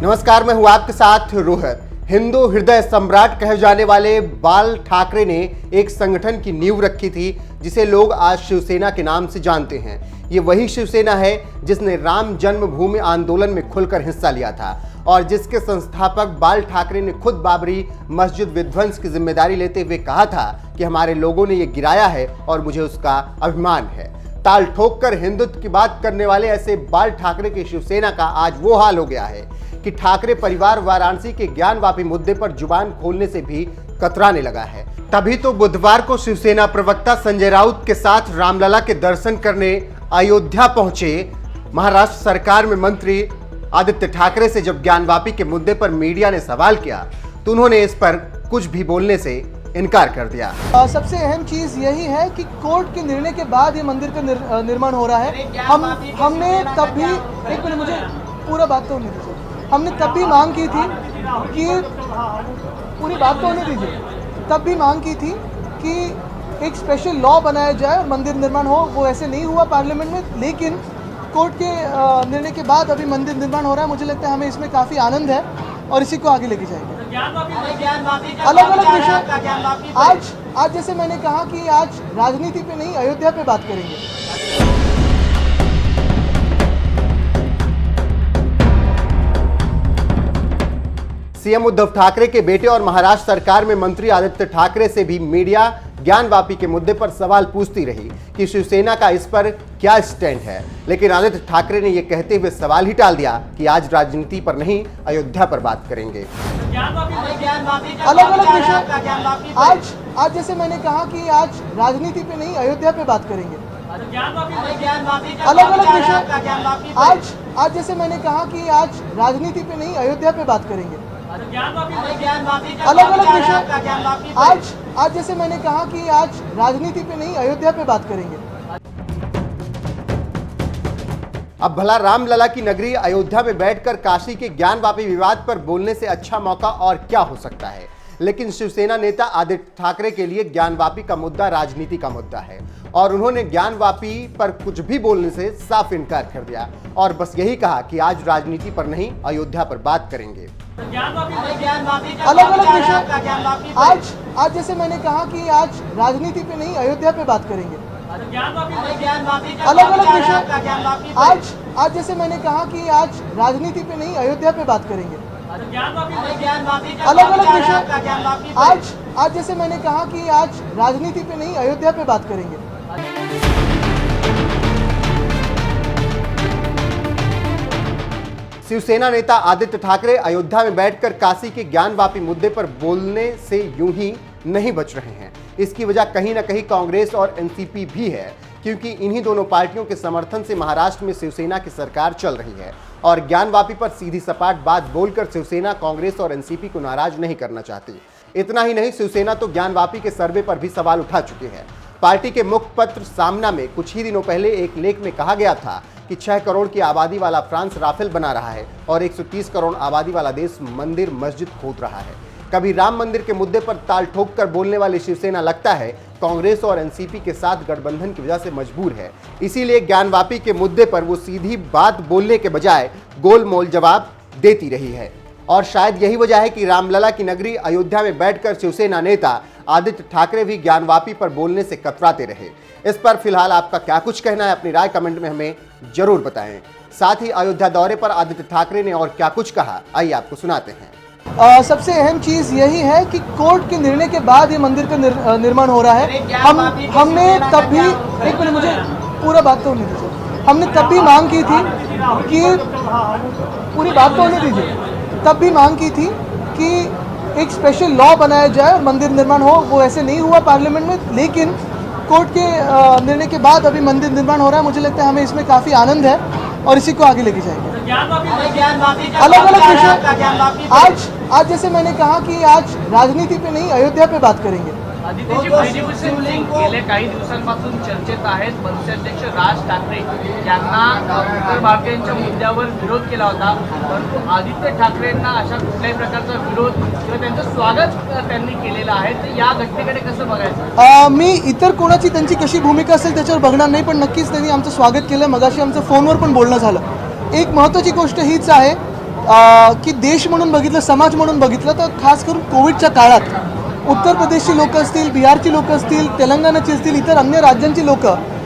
नमस्कार, मैं हूं आपके साथ रोहित। हिंदू हृदय सम्राट कहे जाने वाले बाल ठाकरे ने एक संगठन की नींव रखी थी जिसे लोग आज शिवसेना के नाम से जानते हैं। ये वही शिवसेना है जिसने राम जन्मभूमि आंदोलन में खुलकर हिस्सा लिया था और जिसके संस्थापक बाल ठाकरे ने खुद बाबरी मस्जिद विध्वंस की जिम्मेदारी लेते हुए कहा था कि हमारे लोगों ने ये गिराया है और मुझे उसका अभिमान है। ताल ठोक कर हिंदुत्व की बात करने वाले ऐसे बाल ठाकरे की शिवसेना का आज वो हाल हो गया है कि ठाकरे परिवार वाराणसी के ज्ञानवापी मुद्दे पर जुबान खोलने से भी कतराने लगा है। तभी तो बुधवार को शिवसेना प्रवक्ता संजय राउत के साथ रामलला के दर्शन करने अयोध्या पहुंचे महाराष्ट्र सरकार में मंत्री आदित्य ठाकरे से जब ज्ञानवापी के मुद्दे पर मीडिया ने सवाल किया तो उन्होंने इस पर कुछ भी बोलने से इनकार कर दिया। सबसे अहम चीज यही है कि कोर्ट के निर्णय के बाद ये मंदिर का निर्माण हो रहा है। हमने तब भी, एक मिनट मुझे पूरा बात तो होने दीजिए, हमने तब भी मांग की थी कि पूरी बात तो होने दीजिए, तब भी मांग की थी कि एक स्पेशल लॉ बनाया जाए और मंदिर निर्माण हो। वो ऐसे नहीं हुआ पार्लियामेंट में, लेकिन कोर्ट के निर्णय के बाद अभी मंदिर निर्माण हो रहा है। मुझे लगता है हमें इसमें काफ़ी आनंद है और इसी को आगे लेके जाएंगे। अलग अलग विषय आज जैसे मैंने कहा कि आज राजनीति पे नहीं, अयोध्या पे बात करेंगे। सीएम उद्धव ठाकरे के बेटे और महाराष्ट्र सरकार में मंत्री आदित्य ठाकरे से भी मीडिया ज्ञानवापी के मुद्दे पर सवाल पूछती रही कि शिवसेना का इस पर क्या स्टैंड है, लेकिन आदित्य ठाकरे ने यह कहते हुए सवाल ही टाल दिया कि आज राजनीति पर नहीं, अयोध्या पर बात करेंगे। अलग अलग विषय आज जैसे मैंने कहा कि आज राजनीति पे नहीं, अयोध्या पे बात करेंगे। अलग अलग विषय आज जैसे मैंने कहा कि आज राजनीति पे नहीं, अयोध्या पे बात करेंगे। अलग अलग विषय आज जैसे मैंने कहा कि आज राजनीति पे नहीं, अयोध्या पे बात करेंगे। अब भला रामलला की नगरी अयोध्या में बैठकर काशी के ज्ञानवापी विवाद पर बोलने से अच्छा मौका और क्या हो सकता है। लेकिन शिवसेना नेता आदित्य ठाकरे के लिए ज्ञानवापी का मुद्दा राजनीति का मुद्दा है और उन्होंने ज्ञानवापी पर कुछ भी बोलने से साफ इनकार कर दिया और बस यही कहा कि आज राजनीति पर नहीं, अयोध्या पर बात करेंगे। अलग अलग विषय आज जैसे मैंने कहा कि आज राजनीति पे नहीं, अयोध्या पे बात करेंगे। अलग अलग विषय आज जैसे मैंने कहा कि आज राजनीति पे नहीं, अयोध्या पे बात करेंगे। अलग अलग विषय आज जैसे मैंने कहा कि आज राजनीति पे नहीं, अयोध्या पे बात करेंगे। शिवसेना नेता आदित्य ठाकरे अयोध्या में बैठकर काशी के ज्ञानवापी मुद्दे पर बोलने से यूं ही नहीं बच रहे हैं। इसकी वजह कहीं ना कहीं कांग्रेस और एनसीपी भी है, क्योंकि इन्हीं दोनों पार्टियों के समर्थन से महाराष्ट्र में शिवसेना की सरकार चल रही है और ज्ञानवापी पर सीधी सपाट बात बोलकर शिवसेना कांग्रेस और एनसीपी को नाराज नहीं करना चाहती। इतना ही नहीं, शिवसेना तो ज्ञानवापी के सर्वे पर भी सवाल उठा चुकी है। पार्टी के मुखपत्र सामना में कुछ ही दिनों पहले एक लेख में कहा गया था कि 6 करोड़ की आबादी वाला फ्रांस राफेल बना रहा है और 130 करोड़ आबादी वाला देश मंदिर मस्जिद खोद रहा है। कभी राम मंदिर के मुद्दे पर ताल ठोक कर बोलने वाली शिवसेना लगता है कांग्रेस और एनसीपी के साथ गठबंधन की वजह से मजबूर है। इसीलिए ज्ञानवापी के मुद्दे पर वो सीधी बात बोलने के बजाय गोलमोल जवाब देती रही है और शायद यही वजह है कि रामलला की नगरी अयोध्या में बैठकर शिवसेना नेता आदित्य ठाकरे भी ज्ञानवापी पर बोलने से कतराते रहे। इस पर फिलहाल आपका क्या कुछ कहना है, अपनी राय कमेंट में हमें जरूर बताएं। साथ ही अयोध्या दौरे पर आदित्य ठाकरे ने और क्या कुछ कहा, आइए आपको सुनाते हैं। सबसे अहम चीज यही है कि कोर्ट के निर्णय के बाद ये मंदिर का निर्माण हो रहा है। हमने तब भी, एक मिनट मुझे पूरा बात तो होने दीजिए, हमने तब भी मांग की थी कि पूरी बात तो होने दीजिए, तब भी मांग की थी कि एक स्पेशल लॉ बनाया जाए और मंदिर निर्माण हो। वो ऐसे नहीं हुआ पार्लियामेंट में, लेकिन कोर्ट के निर्णय के बाद अभी मंदिर निर्माण हो रहा है। मुझे लगता है हमें इसमें काफ़ी आनंद है और इसी को आगे लेके जाएंगे। अलग अलग विषय आज जैसे मैंने कहा कि आज राजनीति पे नहीं, अयोध्या पे बात करेंगे। गेल्या काही दिवसांपासून चर्चेत आहेत। मनसे अध्यक्ष राज ठाकरे यांना उत्तर भारतीयांच्या मुद्द्यावर विरोध केला होता, परंतु आदित्य ठाकरेंना अशा कुठल्याही प्रकारचा विरोध किंवा त्यांचं स्वागत त्यांनी केलेलं आहे। तर या घटनेकडे कसं बघायचं? मी इतर कोणाची त्यांची कशी भूमिका असेल त्याच्यावर बघणार नाही, पण नक्कीच त्यांनी आमचं स्वागत केलं। मगाशी आमचं फोनवर पण बोलणं झालं। एक महत्त्वाची गोष्ट हीच आहे की देश म्हणून बघितलं, समाज म्हणून बघितलं तर खास करून कोविडच्या काळात उत्तर प्रदेशची लोक असतील, बिहारची लोक असतील, तेलंगणाची असतील, इतर अन्य राज्यांची लोक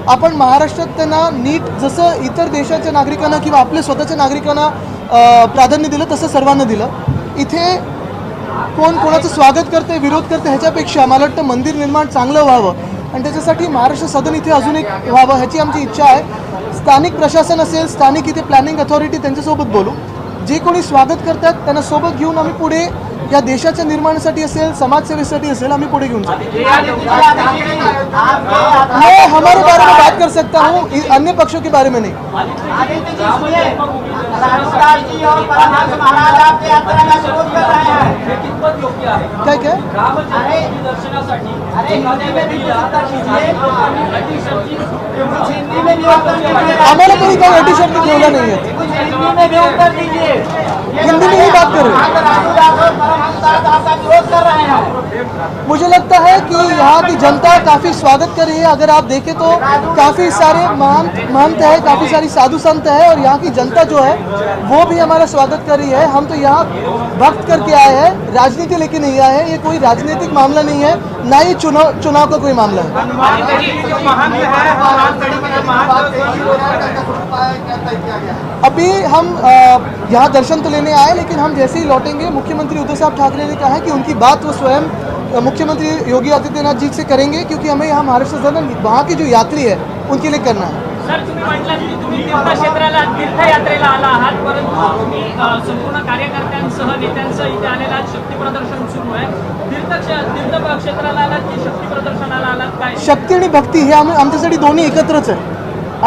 आपण महाराष्ट्रात त्यांना नीट जसं इतर देशाच्या नागरिकांना किंवा आपल्या स्वतःच्या नागरिकांना प्राधान्य दिलं तसं सर्वांना दिलं. इथे कोण कोणाचं स्वागत करते, विरोध करते ह्याच्यापेक्षा मला वाटतं मंदिर निर्माण चांगलं व्हावं आणि त्याच्यासाठी महाराष्ट्र सदन इथे अजून एक व्हावं ह्याची आमची इच्छा आहे. स्थानिक प्रशासन असेल, स्थानिक इथे प्लॅनिंग अथॉरिटी त्यांच्यासोबत बोलू. जे कोणी स्वागत करतात त्यांना सोबत घेऊन आम्ही पुढे या देशाच्या निर्माणासाठी असेल, समाजसेवेसाठी असेल, आम्ही पुढे घेऊन जाऊ. मैं हमारे बारे में बात कर सकता हूँ, अन्य पक्षों के बारे में नहीं. काय काय आम्हाला कोणी काही अटी शब्द ठेवला नाही आहे. हिंदी में ही बात कर रहे हैं. मुझे लगता है कि यहाँ की जनता काफ़ी स्वागत कर रही है. अगर आप देखें तो काफ़ी सारे महंत है, काफ़ी सारी साधु संत है और यहाँ की जनता जो है वो भी हमारा स्वागत कर रही है. हम तो यहाँ भक्त करके आए हैं, राजनीति लेके नहीं आए हैं. ये कोई राजनीतिक मामला नहीं है, ना ये चुनाव का कोई मामला है. अभी हम यहाँ दर्शन तो लेने आए, लेकिन हम जैसे ही लौटेंगे मुख्यमंत्री उद्धव साहब ठाकरे ने कहा है कि उनकी बात वो स्वयं मुख्यमंत्री योगी आदित्यनाथ जी से करेंगे, क्योंकि हमें यहाँ महाराष्ट्र सदन वहाँ की जो यात्री है उनके लिए करना है. सर, तुम्ही म्हटलं की तुम्ही तीर्थक्षेत्राला तीर्थयात्रेला आला आहात, परंतु तुम्ही संपूर्ण कार्यकर्त्यांसह नेत्यांसह इथे आलेला आहात. शक्ती प्रदर्शन सुरू आहे. तीर्थक्षेत्राला आलात की शक्ती प्रदर्शनाला आलात? काय शक्ती आणि भक्ती हे आमच्यासाठी दोन्ही एकत्रच आहे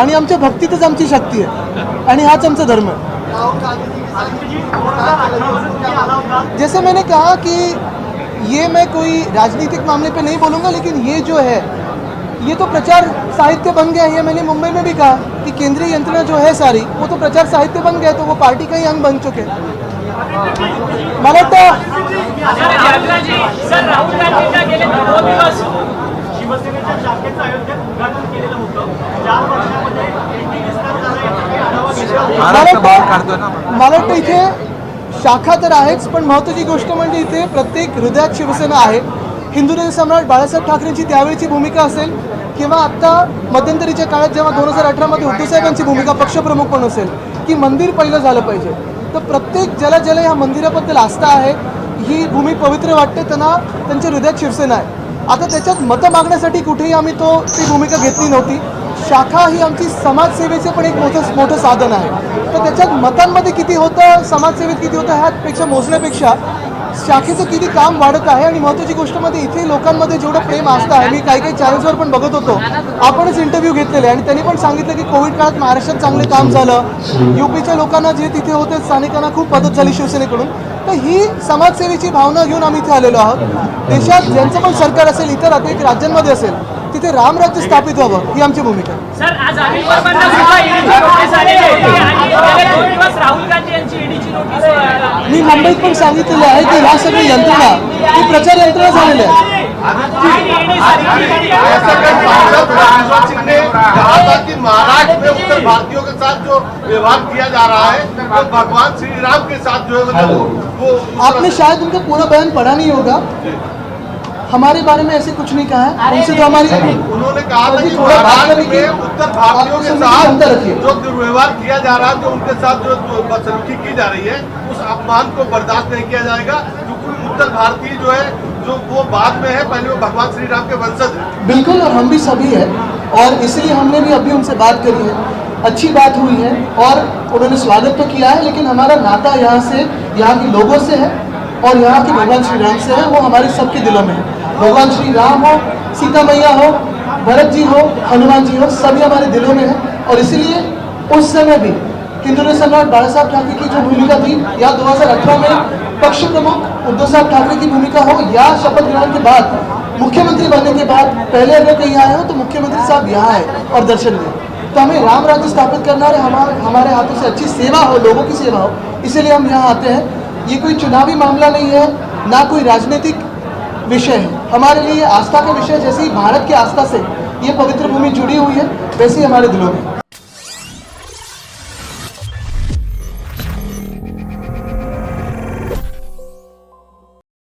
आणि आमच्या भक्तीतच आमची शक्ती आहे आणि हाच आमचा धर्म है. जैसे मैंने कहा कि ये मैं कोई राजनीतिक मामले पे नहीं बोलूँगा, लेकिन ये जो है ये तो प्रचार साहित्य बन गया है. मैंने मुंबई में भी कहा कि केंद्रीय यंत्रणा जो है सारी वो तो प्रचार साहित्य बन गया, तो वो पार्टी का ही अंग बन चुके हैं. मला सर, राहुल गांधींना गेले 2 दिवस शिवसेनेच्या शाखेचं अयोध्येत उद्घाटन केलेलं होतं. 4 वर्षामध्ये मला वाटतं इथे शाखा तर आहेच, पण महत्त्वाची गोष्ट म्हणजे इथे प्रत्येक हृदयात शिवसेना आहे. हिंदू सम्राट बाळासाहेब ठाकरेंची त्यावेळीची भूमिका असेल किंवा आत्ता मध्यंतरीच्या काळात जेव्हा 2018मध्ये उद्धव साहेबांची भूमिका पक्षप्रमुख पण असेल की मंदिर पहिलं झालं पाहिजे. तर प्रत्येक ज्याला या मंदिराबद्दल आस्था आहे, ही भूमी पवित्र वाटते, त्यांना त्यांच्या हृदयात शिवसेना आहे. आता त्याच्यात मतं मागण्यासाठी कुठेही आम्ही ती भूमिका घेतली नव्हती. शाखा ही आमची समाजसेवेचे पण एक मोठं साधन आहे. तर त्याच्यात मतांमध्ये किती होतं, समाजसेवेत किती होतं ह्यापेक्षा मोजण्यापेक्षा शाखेचं किती काम वाढत आहे. आणि महत्त्वाची गोष्ट मध्ये इथे लोकांमध्ये जेवढं प्रेम आस्था आहे, मी काही चॅनल्सवर पण बघत होतो, आपणच इंटरव्ह्यू घेतलेले आणि त्यांनी पण सांगितलं की कोविड काळात महाराष्ट्रात चांगले काम झालं, यूपीच्या लोकांना जे तिथे होते स्थानिकांना खूप मदत झाली शिवसेनेकडून. तर ही समाजसेवेची भावना घेऊन आम्ही इथे आलेलो आहोत. देशात ज्यांचं पण सरकार असेल, इतर अनेक राज्यांमध्ये असेल, तिथे रामराज्य स्थापित व्हावं ही आमची भूमिका आहे. सर, आज अनिल परबांना सुद्धा ईडीची नोटीस आलेली होती आणि गेले 2 दिवस राहुल गांधी यांची ईडीची नोटीस. मी मुंबईत पण सांगितलेलं आहे की ह्या सगळी यंत्रणा ही प्रचार यंत्रणा झालेली आहे. कि महाराष्ट्र में उत्तर भारतीयों के साथ जो व्यवहार किया जा रहा है वो भगवान श्री राम के साथ जो है वो आपने शायद उनका पूरा बयान पढ़ा नहीं होगा. हमारे बारे में ऐसे कुछ नहीं कहा है. उनसे तो हमारी उन्होंने कहा था कि महाराष्ट्र में उत्तर भारतीयों के साथ जो दुर्व्यवहार किया जा रहा है, जो उनके साथ जो बदसलूकी की जा रही है, उस अपमान को बर्दाश्त नहीं किया जाएगा. क्योंकि उत्तर भारतीय जो है जो वो बाद में है, पहले वो भगवान श्री राम के वंशज है. बिल्कुल, और हम भी सभी है और इसलिए हमने भी अभी उनसे बात करी है. अच्छी बात हुई है और उन्होंने स्वागत तो किया है, लेकिन हमारा नाता यहाँ के लोगों से है और यहाँ के भगवान श्री राम से है. वो हमारे सबके दिलों में है. भगवान श्री राम हो, सीता मैया हो, भरत जी हो, हनुमान जी हो, सभी हमारे दिलों में है. और इसलिए उस समय भी हिंदू सम्राट बाळासाहेब ठाकरे की जो भूमिका थी, या 2018 में पक्ष प्रमुख उद्धव साहब ठाकरे की भूमिका हो, या शपथ ग्रहण के बाद मुख्यमंत्री बनने के बाद पहले अगर कहीं आए हो तो मुख्यमंत्री साहब यहाँ आए और दर्शन दें. तो हमें राम राज्य स्थापित करना है, हमारे हाथों से अच्छी सेवा हो, लोगों की सेवा हो, इसलिए हम यहाँ आते हैं. ये कोई चुनावी मामला नहीं है, ना कोई राजनीतिक विषय है. हमारे लिए आस्था का विषय, जैसे ही भारत की आस्था से ये पवित्र भूमि जुड़ी हुई है, वैसे ही हमारे दिलों में.